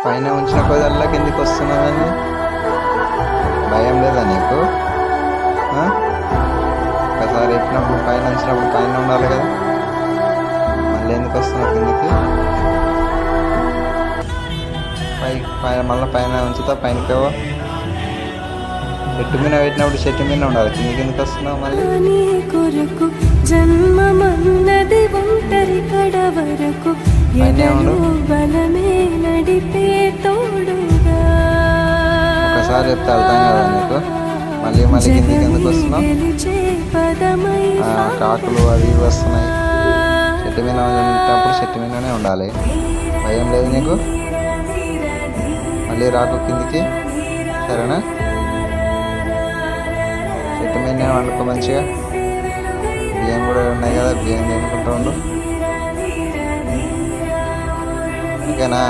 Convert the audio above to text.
పైన ఉంచిన కొదల్లా కిందికి వస్తున్నానండి. భయం లేదా నీకు? ఒకసారి ఎక్కినప్పుడు పైన ఉంచినప్పుడు పైన ఉండాలి కదా, మళ్ళీ ఎందుకు వస్తున్నావు కిందికి? పైన మళ్ళీ పైన ఉంచుతా, పైనకి చెట్టు మీద పెట్టినప్పుడు చెట్టు మీద ఉండాలి, కిందికి ఎందుకు వస్తున్నావు మళ్ళీ? ఒకసారి చెప్తే అర్థం కదా నీకు? మళ్ళీ మళ్ళీ కిందికి ఎందుకు వస్తున్నావు? కాకులు అవి ఇవి వస్తున్నాయి. చెట్టు మీద ఉన్నప్పుడు చెట్టు మీదనే ఉండాలి. భయం లేదు నీకు? మళ్ళీ రాకు కిందికి, సరేనా? చెట్టు మీదనే వండుకో మంచిగా. బియ్యం కూడా ఉన్నాయి కదా, బియ్యం తినుకుంటూ ఉండు, ఓకేనా?